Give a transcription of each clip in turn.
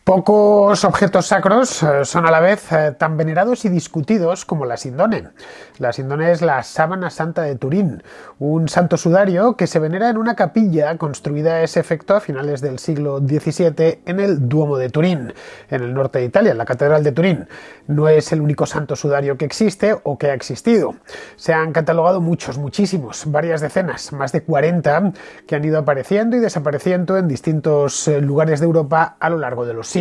Pocos objetos sacros son a la vez tan venerados y discutidos como la sindone. La sindone es la sábana santa de Turín, un santo sudario que se venera en una capilla construida a ese efecto a finales del siglo XVII en el Duomo de Turín, en el norte de Italia, en la Catedral de Turín. No es el único santo sudario que existe o que ha existido. Se han catalogado muchísimos, varias decenas, más de 40, que han ido apareciendo y desapareciendo en distintos lugares de Europa a lo largo de los siglos.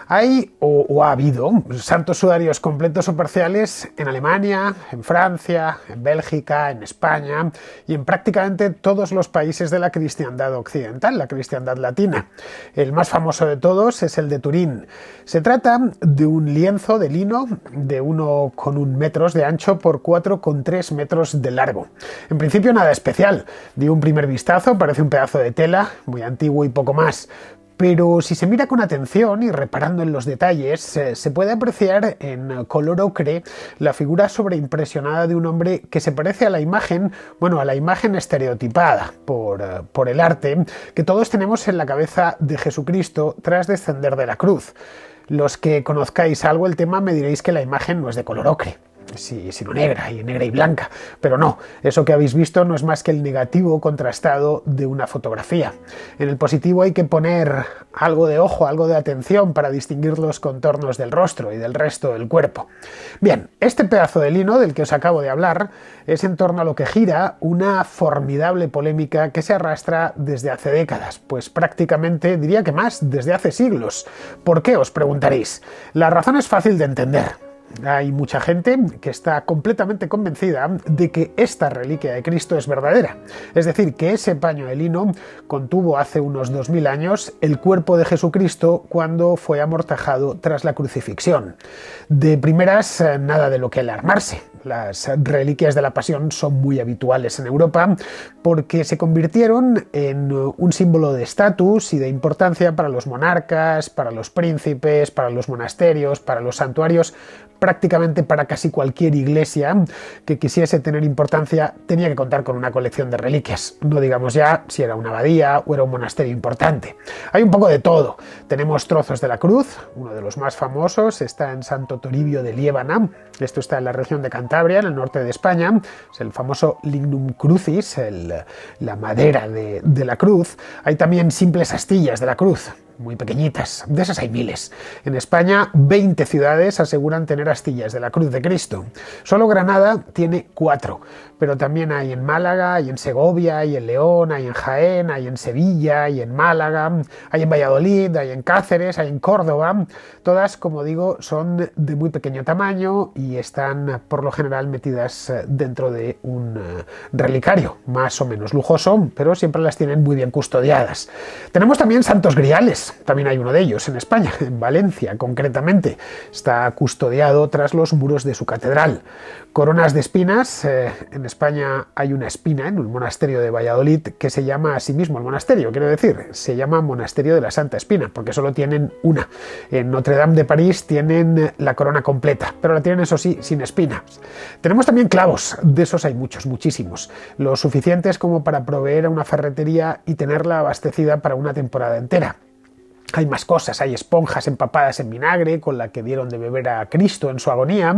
Hay o ha habido santos sudarios completos o parciales en Alemania, en Francia, en Bélgica, en España y en prácticamente todos los países de la cristiandad occidental, la cristiandad latina. El más famoso de todos es el de Turín. Se trata de un lienzo de lino de 1,1 metros de ancho por 4,3 metros de largo. En principio nada especial. De un primer vistazo parece un pedazo de tela, muy antiguo y poco más. Pero si se mira con atención y reparando en los detalles, se puede apreciar en color ocre la figura sobreimpresionada de un hombre que se parece a la imagen estereotipada por el arte que todos tenemos en la cabeza de Jesucristo tras descender de la cruz. Los que conozcáis algo el tema me diréis que la imagen no es de color ocre, sino negra y blanca, pero no, eso que habéis visto no es más que el negativo contrastado de una fotografía. En el positivo hay que poner algo de ojo, algo de atención para distinguir los contornos del rostro y del resto del cuerpo. Bien, este pedazo de lino del que os acabo de hablar es en torno a lo que gira una formidable polémica que se arrastra desde hace décadas, pues prácticamente diría que más, desde hace siglos. ¿Por qué? Os preguntaréis. La razón es fácil de entender. Hay mucha gente que está completamente convencida de que esta reliquia de Cristo es verdadera. Es decir, que ese paño de lino contuvo hace unos 2000 años el cuerpo de Jesucristo cuando fue amortajado tras la crucifixión. De primeras, nada de lo que alarmarse. Las reliquias de la Pasión son muy habituales en Europa porque se convirtieron en un símbolo de estatus y de importancia para los monarcas, para los príncipes, para los monasterios, para los santuarios, prácticamente para casi cualquier iglesia que quisiese tener importancia tenía que contar con una colección de reliquias. No digamos ya si era una abadía o era un monasterio importante. Hay un poco de todo. Tenemos trozos de la cruz, uno de los más famosos está en Santo Toribio de Liébana. Esto está en la región de Cantabria, en el norte de España. Es el famoso lignum crucis, la madera de la cruz. Hay también simples astillas de la cruz, muy pequeñitas, de esas hay miles. En España, 20 ciudades aseguran tener astillas de la Cruz de Cristo. Solo Granada tiene 4, pero también hay en Málaga, hay en Segovia, hay en León, hay en Jaén, hay en Sevilla, hay en Málaga, hay en Valladolid, hay en Cáceres, hay en Córdoba. Todas, como digo, son de muy pequeño tamaño y están por lo general metidas dentro de un relicario más o menos lujoso, pero siempre las tienen muy bien custodiadas. Tenemos también santos griales. También hay uno de ellos en España, en Valencia concretamente. Está custodiado tras los muros de su catedral. Coronas de espinas. En España hay una espina en un monasterio de Valladolid que se llama a sí mismo el monasterio, quiero decir, se llama Monasterio de la Santa Espina, porque solo tienen una. En Notre Dame de París tienen la corona completa, pero la tienen, eso sí, sin espinas. Tenemos también clavos, de esos hay muchísimos, lo suficientes como para proveer a una ferretería y tenerla abastecida para una temporada entera. Hay más cosas, hay esponjas empapadas en vinagre con la que dieron de beber a Cristo en su agonía.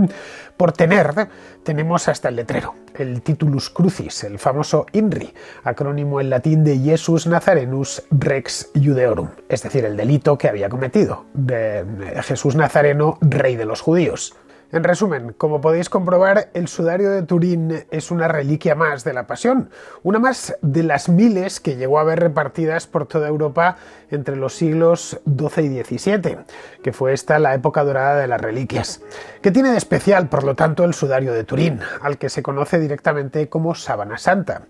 Por tenemos hasta el letrero, el Titulus Crucis, el famoso INRI, acrónimo en latín de Jesus Nazarenus Rex Judeorum, es decir, el delito que había cometido, de Jesús Nazareno, rey de los judíos. En resumen, como podéis comprobar, el sudario de Turín es una reliquia más de la Pasión, una más de las miles que llegó a haber repartidas por toda Europa entre los siglos XII y XVII, que fue esta la época dorada de las reliquias. ¿Qué tiene de especial, por lo tanto, el sudario de Turín, al que se conoce directamente como sábana santa?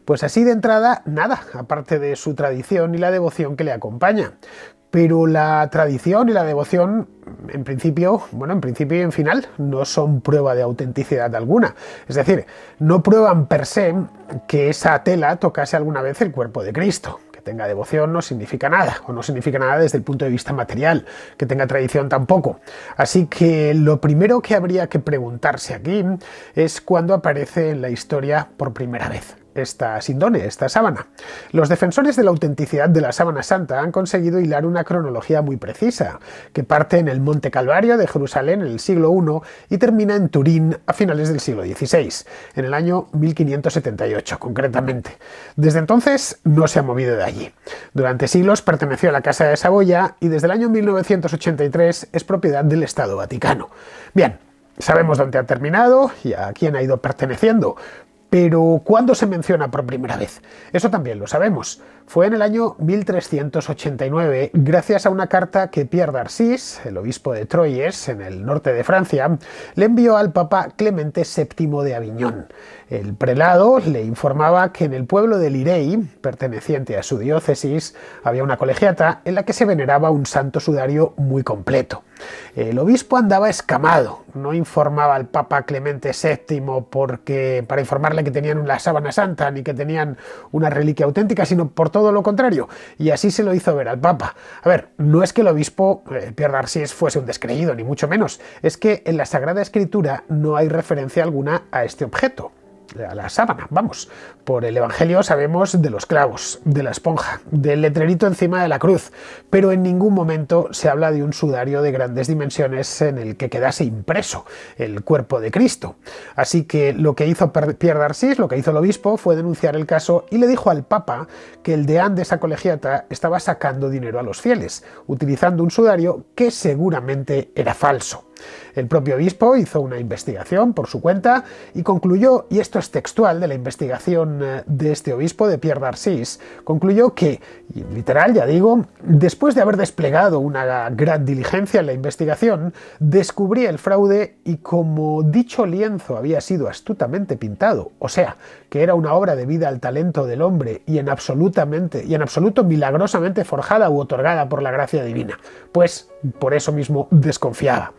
Pues así de entrada, nada, aparte de su tradición y la devoción que le acompaña. Pero la tradición y la devoción, en principio y en final, no son prueba de autenticidad alguna. Es decir, no prueban per se que esa tela tocase alguna vez el cuerpo de Cristo. Que tenga devoción no significa nada, o no significa nada desde el punto de vista material, que tenga tradición tampoco. Así que lo primero que habría que preguntarse aquí es cuándo aparece en la historia por primera vez. esta sindone, esta sábana. Los defensores de la autenticidad de la sábana santa han conseguido hilar una cronología muy precisa, que parte en el Monte Calvario de Jerusalén en el siglo I y termina en Turín a finales del siglo XVI, en el año 1578 concretamente. Desde entonces no se ha movido de allí. Durante siglos perteneció a la Casa de Saboya y desde el año 1983 es propiedad del Estado Vaticano. Bien, sabemos dónde ha terminado y a quién ha ido perteneciendo, pero ¿cuándo se menciona por primera vez? Eso también lo sabemos. Fue en el año 1389, gracias a una carta que Pierre d'Arcis, el obispo de Troyes, en el norte de Francia, le envió al Papa Clemente VII de Aviñón. El prelado le informaba que en el pueblo de Lirey, perteneciente a su diócesis, había una colegiata en la que se veneraba un santo sudario muy completo. El obispo andaba escamado, no informaba al Papa Clemente VII para informarle que tenían una sábana santa ni que tenían una reliquia auténtica, sino por todo lo contrario, y así se lo hizo ver al Papa. A ver, no es que el obispo Pierre d'Arcis fuese un descreído, ni mucho menos, es que en la Sagrada Escritura no hay referencia alguna a este objeto, a la sábana, vamos. Por el Evangelio sabemos de los clavos, de la esponja, del letrerito encima de la cruz, pero en ningún momento se habla de un sudario de grandes dimensiones en el que quedase impreso el cuerpo de Cristo. Así que lo que hizo Pierre d'Arcis, lo que hizo el obispo, fue denunciar el caso y le dijo al Papa que el deán de esa colegiata estaba sacando dinero a los fieles, utilizando un sudario que seguramente era falso. El propio obispo hizo una investigación por su cuenta y concluyó, y esto es textual de la investigación de este obispo, de Pierre d'Arcis, concluyó que, y literal ya digo, después de haber desplegado una gran diligencia en la investigación, descubrí el fraude y como dicho lienzo había sido astutamente pintado, o sea, que era una obra debida al talento del hombre y en absoluto milagrosamente forjada u otorgada por la gracia divina, pues por eso mismo desconfiaba.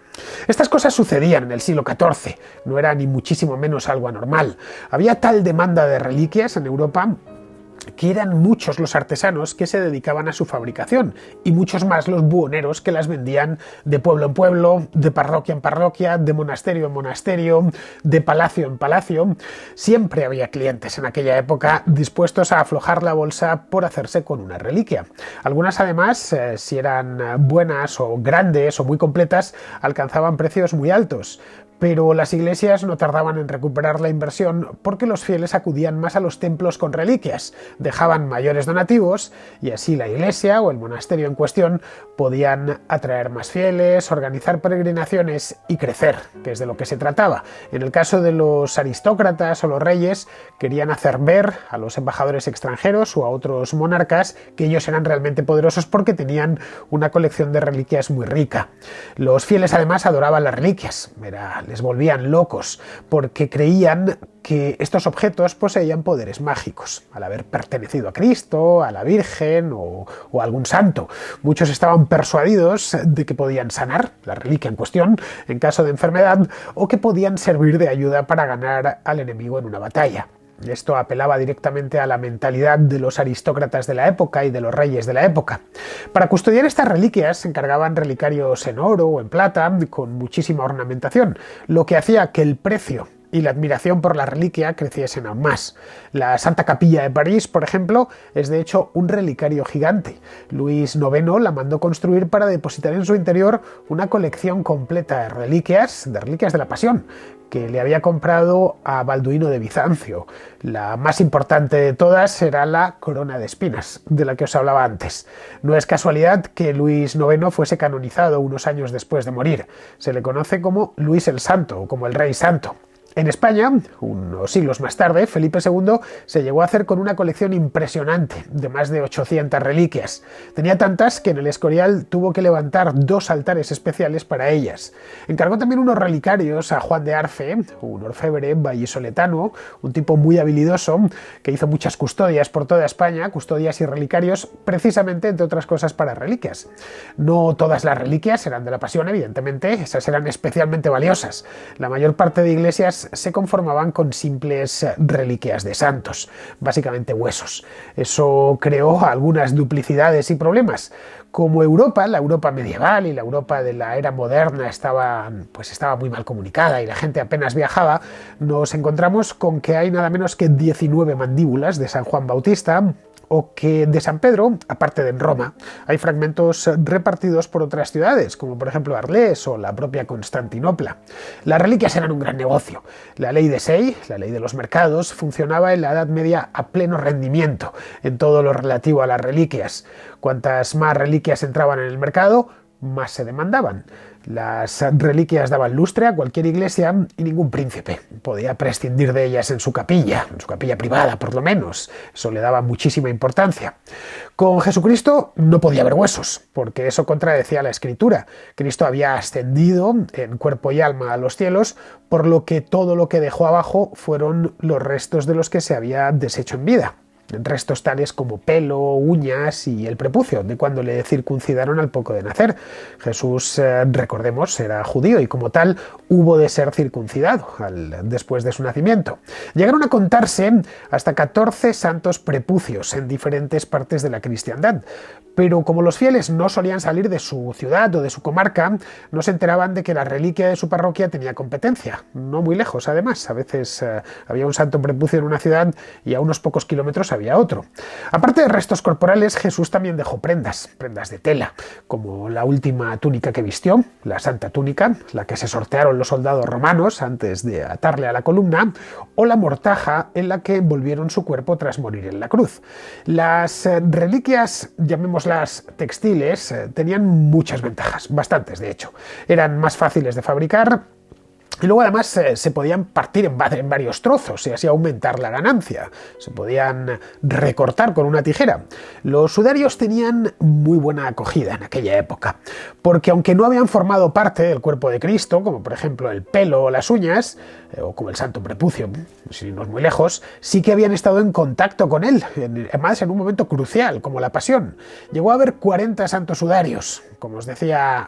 Estas cosas sucedían en el siglo XIV, no era ni muchísimo menos algo anormal. Había tal demanda de reliquias en Europa que eran muchos los artesanos que se dedicaban a su fabricación y muchos más los buhoneros que las vendían de pueblo en pueblo, de parroquia en parroquia, de monasterio en monasterio, de palacio en palacio. Siempre había clientes en aquella época dispuestos a aflojar la bolsa por hacerse con una reliquia. Algunas además, si eran buenas o grandes o muy completas, alcanzaban precios muy altos. Pero las iglesias no tardaban en recuperar la inversión porque los fieles acudían más a los templos con reliquias, dejaban mayores donativos y así la iglesia o el monasterio en cuestión podían atraer más fieles, organizar peregrinaciones y crecer, que es de lo que se trataba. En el caso de los aristócratas o los reyes, querían hacer ver a los embajadores extranjeros o a otros monarcas que ellos eran realmente poderosos porque tenían una colección de reliquias muy rica. Los fieles además adoraban las reliquias, les volvían locos porque creían que estos objetos poseían poderes mágicos, al haber pertenecido a Cristo, a la Virgen o a algún santo. Muchos estaban persuadidos de que podían sanar la reliquia en cuestión en caso de enfermedad o que podían servir de ayuda para ganar al enemigo en una batalla. Esto apelaba directamente a la mentalidad de los aristócratas de la época y de los reyes de la época. Para custodiar estas reliquias se encargaban relicarios en oro o en plata con muchísima ornamentación, lo que hacía que el precio y la admiración por la reliquia creciesen aún más. La Santa Capilla de París, por ejemplo, es de hecho un relicario gigante. Luis IX la mandó construir para depositar en su interior una colección completa de reliquias de la Pasión, que le había comprado a Balduino de Bizancio. La más importante de todas era la corona de espinas, de la que os hablaba antes. No es casualidad que Luis IX fuese canonizado unos años después de morir. Se le conoce como Luis el Santo o como el Rey Santo. En España, unos siglos más tarde, Felipe II se llegó a hacer con una colección impresionante de más de 800 reliquias. Tenía tantas que en el Escorial tuvo que levantar 2 altares especiales para ellas. Encargó también unos relicarios a Juan de Arfe, un orfebre vallisoletano, un tipo muy habilidoso, que hizo muchas custodias por toda España, custodias y relicarios, precisamente, entre otras cosas, para reliquias. No todas las reliquias eran de la Pasión, evidentemente, esas eran especialmente valiosas. La mayor parte de iglesias reliquias se conformaban con simples reliquias de santos, básicamente huesos. Eso creó algunas duplicidades y problemas. Como Europa, la Europa medieval y la Europa de la era moderna estaba muy mal comunicada y la gente apenas viajaba, nos encontramos con que hay nada menos que 19 mandíbulas de San Juan Bautista, o que de San Pedro, aparte de en Roma, hay fragmentos repartidos por otras ciudades, como por ejemplo Arles o la propia Constantinopla. Las reliquias eran un gran negocio. La ley de Say, la ley de los mercados, funcionaba en la Edad Media a pleno rendimiento en todo lo relativo a las reliquias. Cuantas más reliquias entraban en el mercado, más se demandaban. Las reliquias daban lustre a cualquier iglesia y ningún príncipe podía prescindir de ellas en su capilla privada por lo menos. Eso le daba muchísima importancia. Con Jesucristo no podía haber huesos, porque eso contradecía la Escritura. Cristo había ascendido en cuerpo y alma a los cielos, por lo que todo lo que dejó abajo fueron los restos de los que se había deshecho en vida. Restos tales como pelo, uñas y el prepucio, de cuando le circuncidaron al poco de nacer. Jesús, recordemos, era judío y como tal hubo de ser circuncidado después de su nacimiento. Llegaron a contarse hasta 14 santos prepucios en diferentes partes de la cristiandad, pero como los fieles no solían salir de su ciudad o de su comarca, no se enteraban de que la reliquia de su parroquia tenía competencia, no muy lejos además. A veces había un santo prepucio en una ciudad y a unos pocos kilómetros había otro. Aparte de restos corporales, Jesús también dejó prendas de tela, como la última túnica que vistió, la Santa Túnica, la que se sortearon los soldados romanos antes de atarle a la columna, o la mortaja en la que envolvieron su cuerpo tras morir en la cruz. Las reliquias, llamémoslas textiles, tenían muchas ventajas, bastantes de hecho. Eran más fáciles de fabricar, y luego además se podían partir en varios trozos y así aumentar la ganancia. Se podían recortar con una tijera. Los sudarios tenían muy buena acogida en aquella época, porque aunque no habían formado parte del cuerpo de Cristo, como por ejemplo el pelo o las uñas, o como el santo prepucio, sin irnos muy lejos, sí que habían estado en contacto con él, además en un momento crucial, como la Pasión. Llegó a haber 40 santos sudarios, como os decía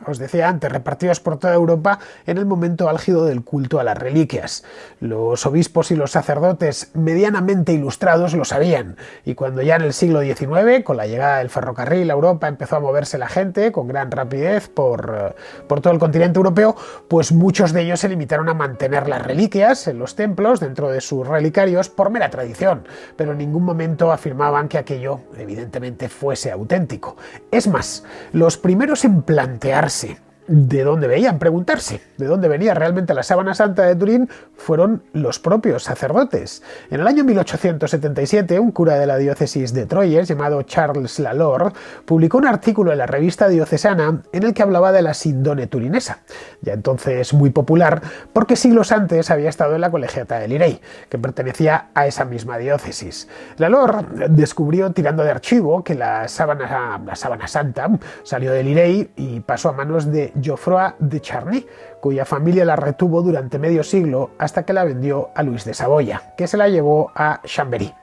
antes, repartidos por toda Europa en el momento álgido del culto a las reliquias. Los obispos y los sacerdotes medianamente ilustrados lo sabían, y cuando ya en el siglo XIX, con la llegada del ferrocarril a Europa, empezó a moverse la gente con gran rapidez por todo el continente europeo, pues muchos de ellos se limitaron a mantener las reliquias en los templos, dentro de sus relicarios, por mera tradición, pero en ningún momento afirmaban que aquello evidentemente fuese auténtico. Es más, los primeros en plantearse de dónde preguntarse de dónde venía realmente la sábana santa de Turín fueron los propios sacerdotes. En el año 1877, un cura de la diócesis de Troyes, llamado Charles Lalor, publicó un artículo en la revista diocesana en el que hablaba de la sindone turinesa, ya entonces muy popular, porque siglos antes había estado en la colegiata de Lirey, que pertenecía a esa misma diócesis. Lalor descubrió, tirando de archivo, que la sábana santa salió de Lirey y pasó a manos de Geoffroy de Charny, cuya familia la retuvo durante medio siglo hasta que la vendió a Luis de Saboya, que se la llevó a Chambéry.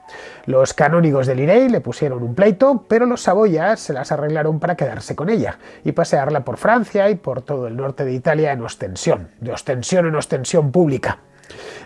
Los canónigos de Lirey le pusieron un pleito, pero los Saboya se las arreglaron para quedarse con ella y pasearla por Francia y por todo el norte de Italia de ostensión en ostensión pública.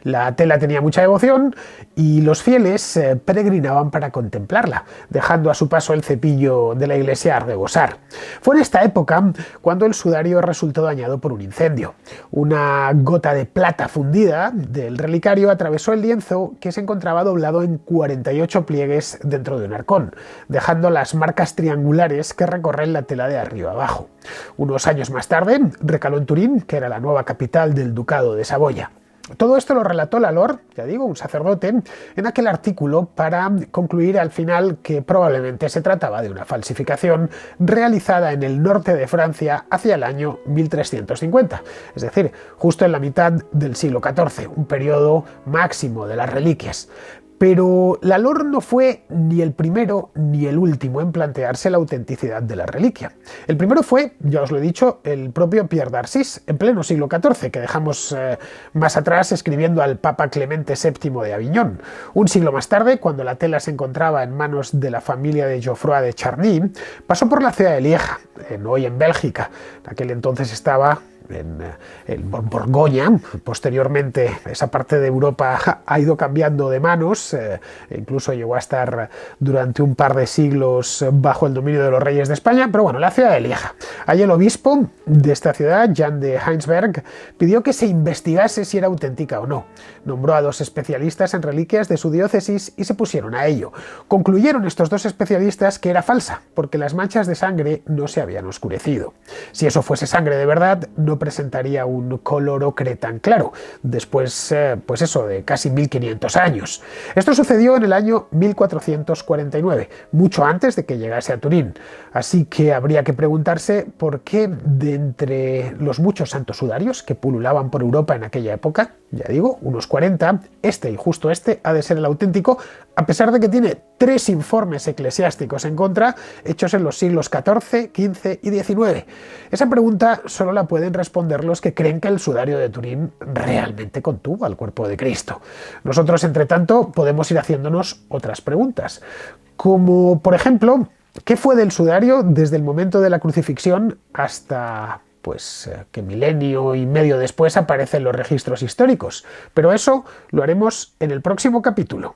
La tela tenía mucha devoción y los fieles peregrinaban para contemplarla, dejando a su paso el cepillo de la iglesia a rebosar. Fue en esta época cuando el sudario resultó dañado por un incendio. Una gota de plata fundida del relicario atravesó el lienzo, que se encontraba doblado en 48 pliegues dentro de un arcón, dejando las marcas triangulares que recorren la tela de arriba abajo. Unos años más tarde recaló en Turín, que era la nueva capital del ducado de Saboya. Todo esto lo relató Lalor, ya digo, un sacerdote, en aquel artículo para concluir al final que probablemente se trataba de una falsificación realizada en el norte de Francia hacia el año 1350, es decir, justo en la mitad del siglo XIV, un periodo máximo de las reliquias. Pero Lalor no fue ni el primero ni el último en plantearse la autenticidad de la reliquia. El primero fue, ya os lo he dicho, el propio Pierre d'Arcis, en pleno siglo XIV, que dejamos más atrás escribiendo al Papa Clemente VII de Aviñón. Un siglo más tarde, cuando la tela se encontraba en manos de la familia de Geoffroy de Charny, pasó por la ciudad de Lieja, hoy en Bélgica. En aquel entonces estaba en Borgoña. Posteriormente esa parte de Europa ha ido cambiando de manos, incluso llegó a estar durante un par de siglos bajo el dominio de los reyes de España, pero bueno, la ciudad de Lieja. Allí el obispo de esta ciudad, Jan de Heinsberg, pidió que se investigase si era auténtica o no. Nombró a 2 especialistas en reliquias de su diócesis y se pusieron a ello. Concluyeron estos 2 especialistas que era falsa, porque las manchas de sangre no se habían oscurecido. Si eso fuese sangre de verdad, no presentaría un color ocre tan claro, después, pues eso, de casi 1500 años. Esto sucedió en el año 1449, mucho antes de que llegase a Turín. Así que habría que preguntarse por qué, de entre los muchos santos sudarios que pululaban por Europa en aquella época, ya digo, unos 40, este y justo este ha de ser el auténtico, a pesar de que tiene 3 informes eclesiásticos en contra, hechos en los siglos XIV, XV y XIX. Esa pregunta solo la pueden responder los que creen que el sudario de Turín realmente contuvo al cuerpo de Cristo. Nosotros, entre tanto, podemos ir haciéndonos otras preguntas, como, por ejemplo, ¿qué fue del sudario desde el momento de la crucifixión hasta que milenio y medio después aparecen los registros históricos? Pero eso lo haremos en el próximo capítulo.